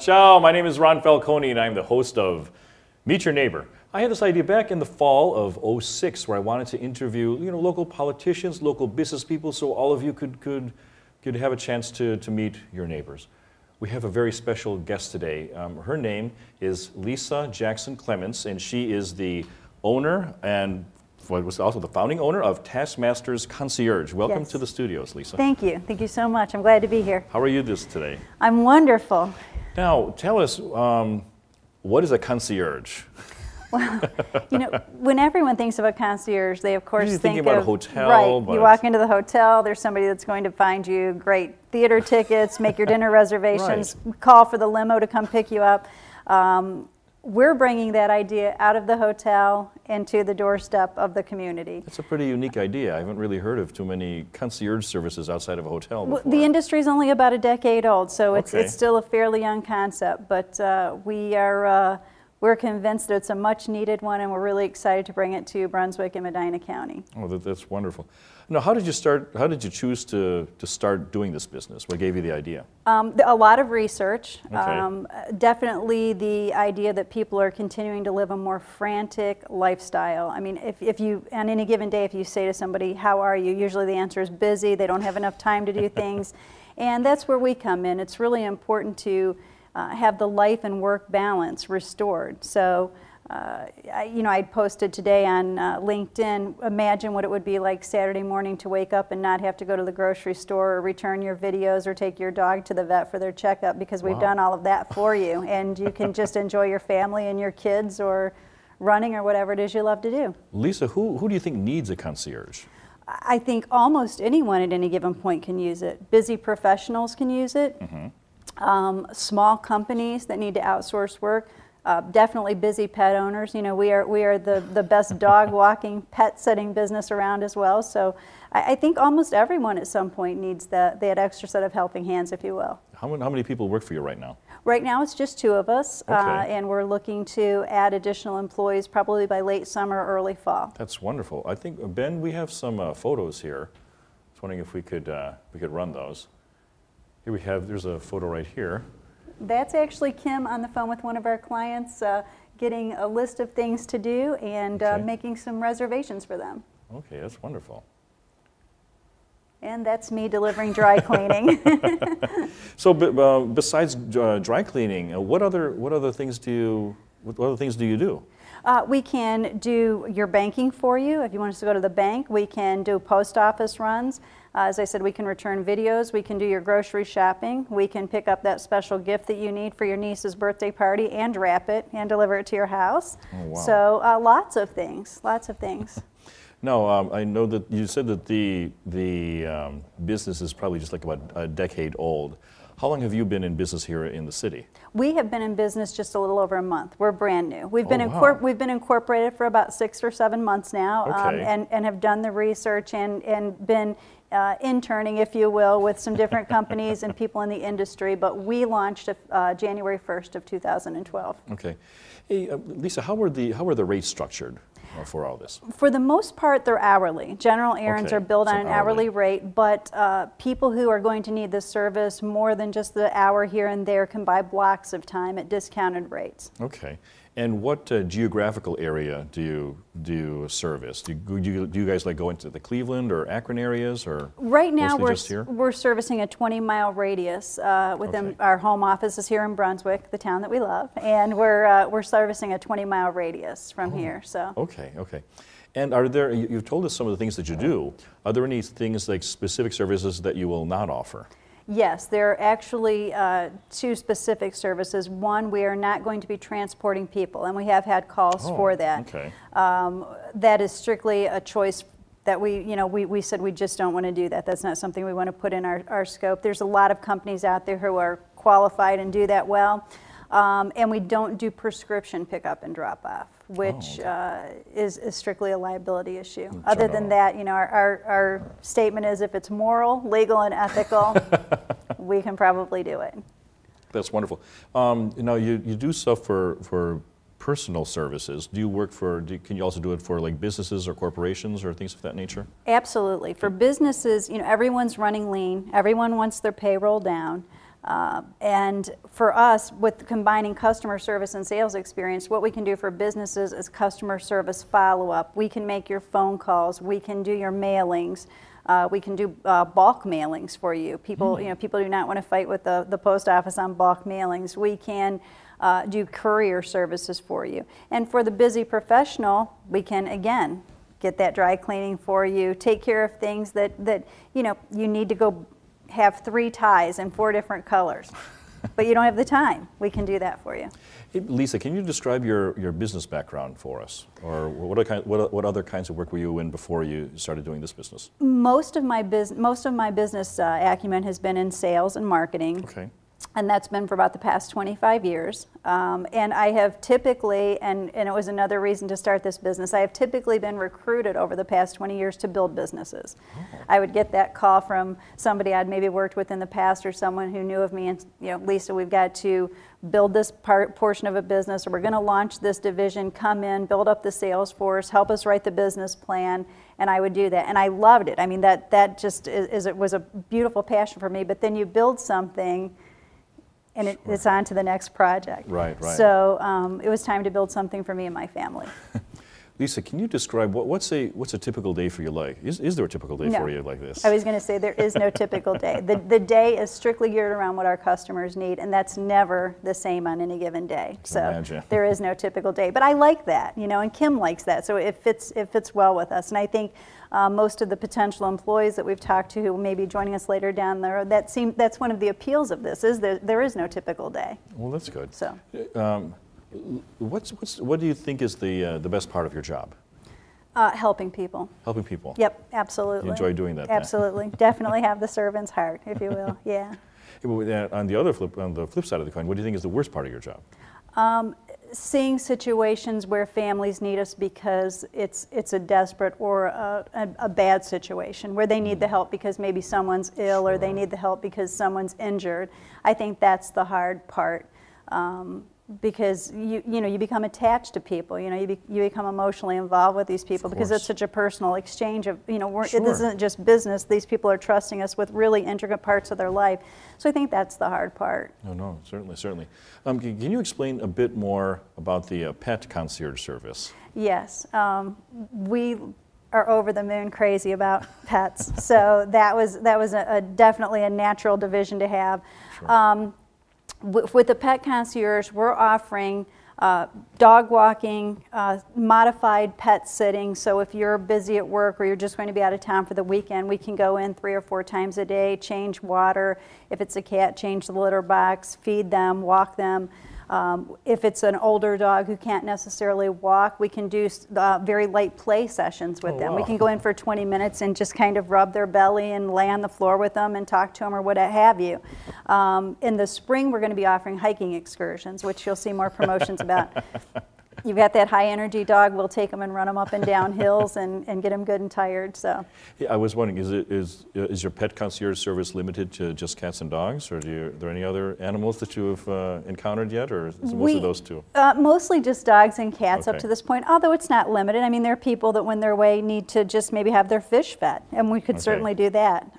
Ciao, my name is Ron Falconi and I'm the host of Meet Your Neighbor. I had this idea back in the fall of '06 where I wanted to interview local politicians, local business people, so all of you could have a chance to meet your neighbors. We have a very special guest today. Her name is Lisa Jackson-Clements, and she is the owner and was also the founding owner of Taskmaster's Concierge. Welcome to the studios, Lisa. Thank you. Thank you so much. I'm glad to be here. How are you today? I'm wonderful. Now, tell us, what is a concierge? Well, when everyone thinks of a concierge, they of course think about of a hotel. Right. But you walk into the hotel, there's somebody that's going to find you great theater tickets, make your dinner reservations, call for the limo to come pick you up. We're bringing that idea out of the hotel into the doorstep of the community. That's a pretty unique idea. I haven't really heard of too many concierge services outside of a hotel before. The industry is only about a decade old, so it's still a fairly young concept, but we're convinced that it's a much needed one, and we're really excited to bring it to Brunswick and Medina County. Oh, that's wonderful. Now, how did you start? How did you choose to start doing this business? What gave you the idea? A lot of research. Okay. Definitely the idea that people are continuing to live a more frantic lifestyle. I mean, if you, on any given day, if you say to somebody, "How are you?" usually the answer is busy. They don't have enough time to do things, and that's where we come in. It's really important to have the life and work balance restored. So, I posted today on LinkedIn, imagine what it would be like Saturday morning to wake up and not have to go to the grocery store or return your videos or take your dog to the vet for their checkup, because we've done all of that for you, and you can just enjoy your family and your kids or running or whatever it is you love to do. Lisa, who do you think needs a concierge? I think almost anyone at any given point can use it. Busy professionals can use it. Mm-hmm. Small companies that need to outsource work. Definitely busy pet owners. We are the best dog walking, pet sitting business around as well. So I think almost everyone at some point needs that extra set of helping hands, if you will. How many people work for you right now? Right now it's just 2 of us, and we're looking to add additional employees probably by late summer or early fall. That's wonderful. I think, Ben, we have some photos here. I was wondering if we could run those. Here we have, there's a photo right here. That's actually Kim on the phone with one of our clients, getting a list of things to do and making some reservations for them. Okay, that's wonderful. And that's me delivering dry cleaning. So, besides dry cleaning, what other things do you do? We can do your banking for you. If you want us to go to the bank, we can do post office runs. As I said, we can return videos. We can do your grocery shopping. We can pick up that special gift that you need for your niece's birthday party and wrap it and deliver it to your house. Oh, wow. So lots of things, lots of things. Now, I know that you said that the business is probably just like about a decade old. How long have you been in business here in the city? We have been in business just a little over a month. We're brand new. We've been incorporated for about 6 or 7 months now, and have done the research and been interning, if you will, with some different companies and people in the industry. But we launched January 1st of 2012. Okay, hey, Lisa, how are the rates structured for all this? For the most part, they're hourly. General errands are billed on an hourly rate, but people who are going to need this service more than just the hour here and there can buy blocks of time at discounted rates. Okay. And what geographical area do you service? Do you guys like go into the Cleveland or Akron areas, or right now we're servicing a 20-mile radius within our home office is here in Brunswick, the town that we love, and we're servicing a 20-mile radius from here. So okay. And are there? You've told us some of the things that you do. Are there any things like specific services that you will not offer? Yes, there are actually 2 specific services. One, we are not going to be transporting people, and we have had calls for that. Okay. That is strictly a choice that we said we just don't want to do that. That's not something we want to put in our scope. There's a lot of companies out there who are qualified and do that well. And we don't do prescription pickup and drop off, which is strictly a liability issue. Other than that, our statement is if it's moral, legal, and ethical, we can probably do it. That's wonderful. Now, you do stuff for personal services. Do you work for, can you also do it for like businesses or corporations or things of that nature? Absolutely. For businesses, everyone's running lean. Everyone wants their payroll down. And for us, with combining customer service and sales experience, what we can do for businesses is customer service follow-up. We can make your phone calls. We can do your mailings. We can do bulk mailings for you. People, people do not want to fight with the post office on bulk mailings. We can do courier services for you. And for the busy professional, we can, again, get that dry cleaning for you, take care of things that you need to go have 3 ties in 4 different colors, but you don't have the time. We can do that for you. Hey, Lisa, can you describe your business background for us? Or what other kinds of work were you in before you started doing this business? Most of my business acumen has been in sales and marketing. Okay. And that's been for about the past 25 years. And I have typically, and it was another reason to start this business, I have typically been recruited over the past 20 years to build businesses. Oh. I would get that call from somebody I'd maybe worked with in the past or someone who knew of me and, Lisa, we've got to build this portion of a business, or we're going to launch this division, come in, build up the sales force, help us write the business plan. And I would do that. And I loved it. I mean, that just it was a beautiful passion for me. But then you build something, and it's on to the next project. Right, right. So it was time to build something for me and my family. Lisa, can you describe what's a typical day for you like? Is there a typical day for you like this? I was going to say there is no typical day. The day is strictly geared around what our customers need, and that's never the same on any given day. So there is no typical day. But I like that, and Kim likes that. So it fits well with us. And I think most of the potential employees that we've talked to who may be joining us later down the road, that's one of the appeals of this, is there is no typical day. Well, that's good. So. What do you think is the best part of your job? Helping people. Helping people. Yep, absolutely. You enjoy doing that. Absolutely, definitely have the servant's heart, if you will. Yeah. On the flip side of the coin, what do you think is the worst part of your job? Seeing situations where families need us because it's a desperate or a bad situation, where they need the help because maybe someone's ill, or they need the help because someone's injured. I think that's the hard part. Because you become attached to people, you become emotionally involved with these people because it's such a personal exchange of, this isn't just business. These people are trusting us with really intricate parts of their life. So I think that's the hard part. No, certainly. Can you explain a bit more about the pet concierge service? Yes, we are over the moon crazy about pets. So that was definitely a natural division to have. Sure. With the Pet Concierge, we're offering dog walking, modified pet sitting. So if you're busy at work or you're just going to be out of town for the weekend, we can go in 3 or 4 times a day, change water. If it's a cat, change the litter box, feed them, walk them. If it's an older dog who can't necessarily walk, we can do very light play sessions with them. Wow. We can go in for 20 minutes and just kind of rub their belly and lay on the floor with them and talk to them or what have you. In the spring, we're going to be offering hiking excursions, which you'll see more promotions about. You've got that high energy dog, we'll take them and run them up and down hills and get them good and tired. So. Yeah, I was wondering, is your pet concierge service limited to just cats and dogs, or are there any other animals that you have encountered yet, or is it mostly those two? Mostly just dogs and cats up to this point, although it's not limited. I mean, there are people that when they're away need to just maybe have their fish fed, and we could certainly do that.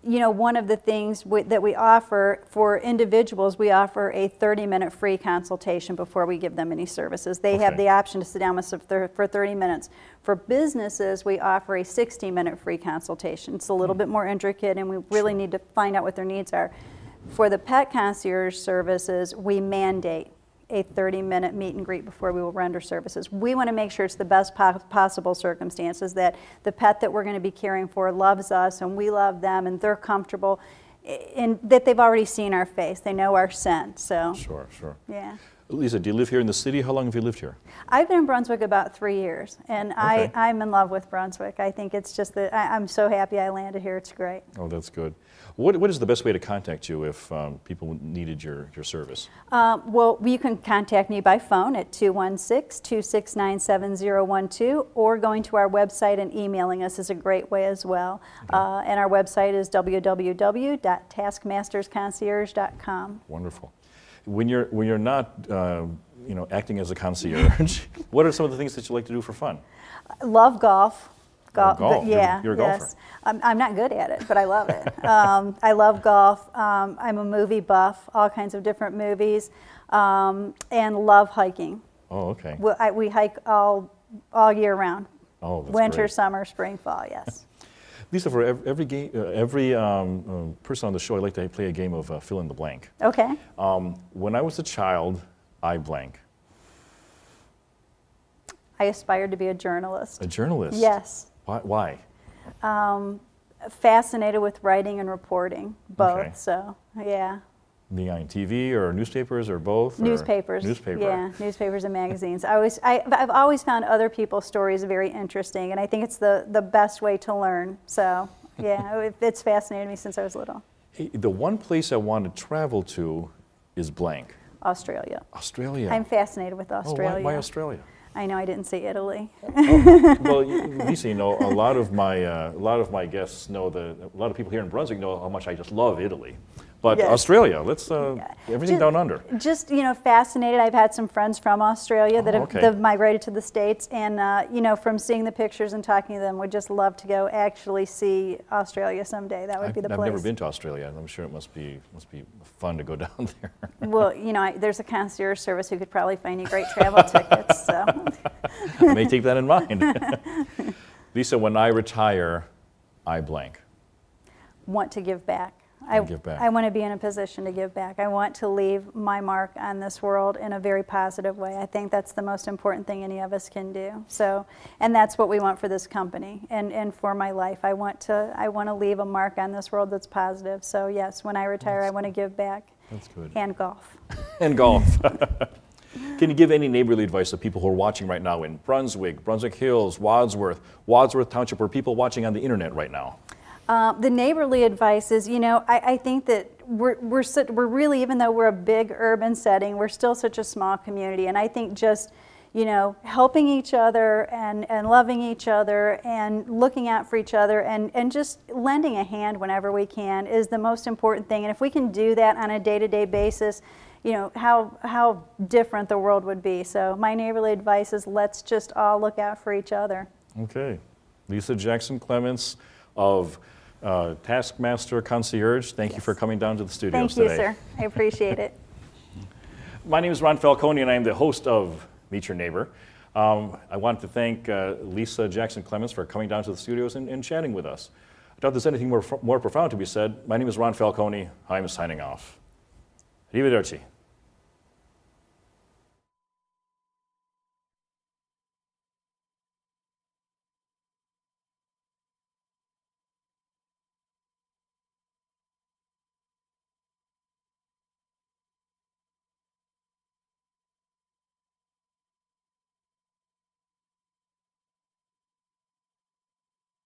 One of the things that we offer for individuals, we offer a 30-minute free consultation before we give them any services. They have the option to sit down with us for 30 minutes. For businesses, we offer a 60-minute free consultation. It's a little bit more intricate, and we really need to find out what their needs are. For the Pet Concierge services, we mandate a 30-minute meet and greet before we will render services. We want to make sure it's the best possible circumstances, that the pet that we're going to be caring for loves us and we love them and they're comfortable, and that they've already seen our face. They know our scent. So. Sure. Yeah. Lisa, do you live here in the city? How long have you lived here? I've been in Brunswick about 3 years, and I'm in love with Brunswick. I think it's just that I'm so happy I landed here. It's great. Oh, that's good. What is the best way to contact you if people needed your service? Well, you can contact me by phone at 216-269-7012, or going to our website and emailing us is a great way as well. And our website is www.taskmastersconcierge.com. Wonderful. When you're not acting as a concierge, what are some of the things that you like to do for fun? Love golf. Golf. Golf. Yeah. You're a golfer. Yes. I'm not good at it, but I love it. I love golf. I'm a movie buff, all kinds of different movies, and love hiking. Oh, okay. We hike all year round. Oh, that's Winter, great. summer, spring, fall. Yes. Lisa, for every game, every person on the show, I like to play a game of fill in the blank. Okay. When I was a child, I blank. I aspired to be a journalist. A journalist? Yes. Why? Fascinated with writing and reporting, both. Okay. So, yeah. Being on TV or newspapers or both? Newspapers. Newspaper. Yeah, newspapers and magazines. I've always found other people's stories very interesting, and I think it's the best way to learn. So, yeah, it's fascinated me since I was little. Hey, the one place I want to travel to is blank. Australia. Australia. I'm fascinated with Australia. Oh, why Australia? I know I didn't say Italy. Oh, well, Lisa, you know, a lot of my guests know a lot of people here in Brunswick know how much I just love Italy. But Yes. Australia, let's everything down under. Just, you know, fascinated. I've had some friends from Australia that okay. have migrated to the States, and you know, from seeing the pictures and talking to them, would just love to go actually see Australia someday. That would be the place. I've never been to Australia. I'm sure it must be fun to go down there. Well, you know, there's a concierge service who could probably find you great travel tickets. So. I may take that in mind. Lisa, when I retire, I blank. Want to give back. Give back. I want to be in a position to give back. I want to leave my mark on this world in a very positive way. I think that's the most important thing any of us can do. So, and that's what we want for this company and for my life. I want to leave a mark on this world that's positive. So yes, when I retire, I want to give back. That's good. And golf. And golf. Can you give any neighborly advice to people who are watching right now in Brunswick, Brunswick Hills, Wadsworth Township, or people watching on the internet right now? The neighborly advice is, you know, I think that we're really, even though we're a big urban setting, we're still such a small community. And I think just, you know, helping each other and loving each other and looking out for each other and just lending a hand whenever we can is the most important thing. And if we can do that on a day-to-day basis, you know, how different the world would be. So my neighborly advice is let's just all look out for each other. Okay. Lisa Jackson-Clements of Taskmaster Concierge, thank you for coming down to the studios today. Thank you, sir. I appreciate it. My name is Ron Falconi, and I am the host of Meet Your Neighbor. I want to thank Lisa Jackson-Clements for coming down to the studios and chatting with us. I doubt there's anything more profound to be said. My name is Ron Falconi. I'm signing off. Arrivederci.